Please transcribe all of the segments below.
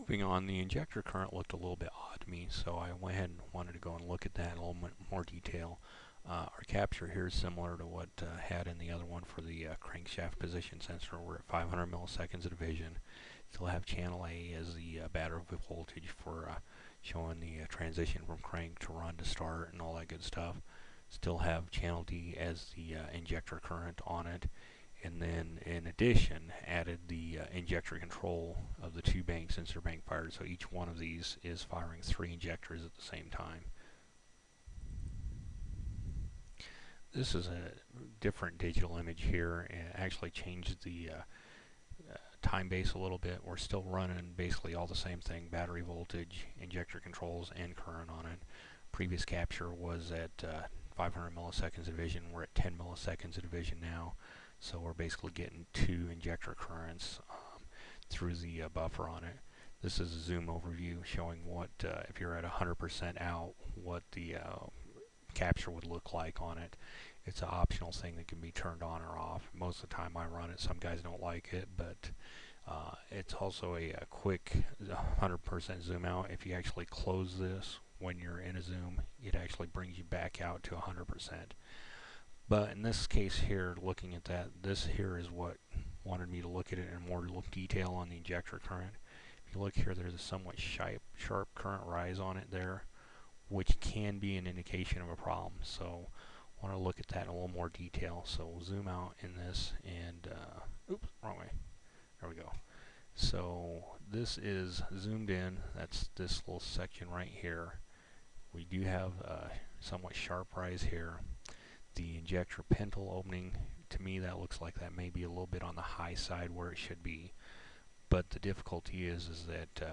moving on, the injector current looked a little bit odd to me, so I went ahead and wanted to go and look at that in a little bit more detail. Our capture here is similar to what had in the other one for the crankshaft position sensor. We're at 500 milliseconds of division. Still have channel A as the battery voltage for showing the transition from crank to run to start and all that good stuff. Still have channel D as the injector current on it. And then in addition added the injector control of the two bank sensor bank fires, so each one of these is firing 3 injectors at the same time. This is a different digital image here, and actually changed the time base a little bit. We're still running basically all the same thing: battery voltage, injector controls, and current on it. Previous capture was at 500 milliseconds of division. We're at 10 milliseconds of division now. So we're basically getting 2 injector currents through the buffer on it. This is a zoom overview showing what, if you're at 100% out, what the capture would look like on it. It's an optional thing that can be turned on or off. Most of the time I run it. Some guys don't like it, but it's also a quick 100% zoom out. If you actually close this when you're in a zoom, it actually brings you back out to 100%. But in this case here, looking at that, this here is what wanted me to look at it in more detail on the injector current. If you look here, there's a somewhat sharp current rise on it there, which can be an indication of a problem. So I want to look at that in a little more detail. So we'll zoom out in this and, oops, wrong way. There we go. So this is zoomed in. That's this little section right here. We do have a somewhat sharp rise here. The injector pintle opening, to me that looks like that may be a little bit on the high side where it should be, but the difficulty is that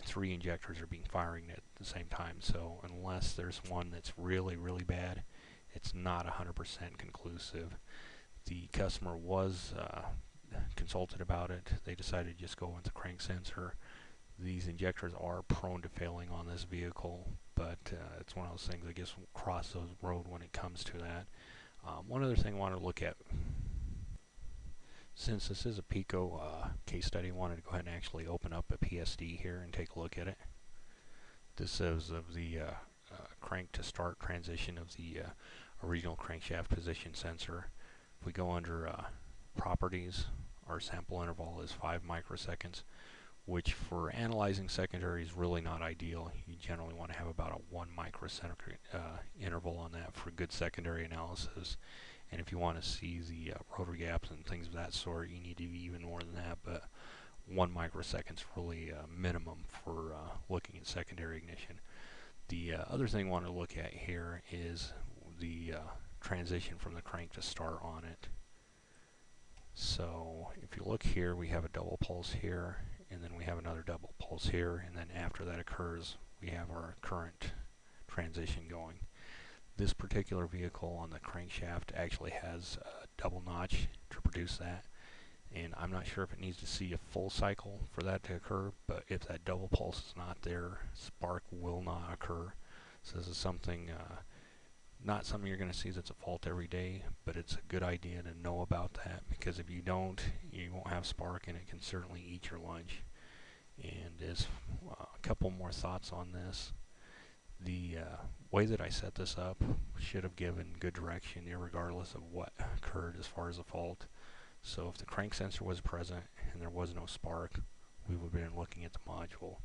3 injectors are being firing at the same time, so unless there's one that's really bad, it's not 100% conclusive. The customer was consulted about it. They decided to just go with the crank sensor. These injectors are prone to failing on this vehicle, but it's one of those things, I guess, we'll cross those road when it comes to that. One other thing I wanted to look at, since this is a Pico case study, I wanted to go ahead and actually open up a PSD here and take a look at it. This is of the crank to start transition of the original crankshaft position sensor. If we go under properties, our sample interval is 5 microseconds, which for analyzing secondary is really not ideal. You generally want to have about a 1 microsecond interval on that for good secondary analysis. And if you want to see the rotor gaps and things of that sort, you need to be even more than that. But 1 microsecond is really a minimum for looking at secondary ignition. The other thing I want to look at here is the transition from the crank to start on it. So if you look here, we have a double pulse here, and then we have another double pulse here, and then after that occurs, we have our current transition going. This particular vehicle on the crankshaft actually has a double notch to produce that, and I'm not sure if it needs to see a full cycle for that to occur, but if that double pulse is not there, spark will not occur. So this is something, not something you're going to see that's a fault every day, but it's a good idea to know about that, because if you don't, you won't have spark, and it can certainly eat your lunch. And as a couple more thoughts on this, the way that I set this up should have given good direction regardless of what occurred as far as a fault. So if the crank sensor was present and there was no spark, we would have been looking at the module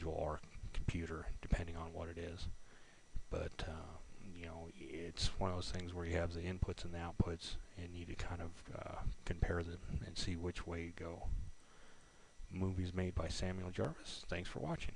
or computer, depending on what it is. But you know, it's one of those things where you have the inputs and the outputs, and you need to kind of compare them and see which way to go. Movies made by Samuel Jarvis. Thanks for watching.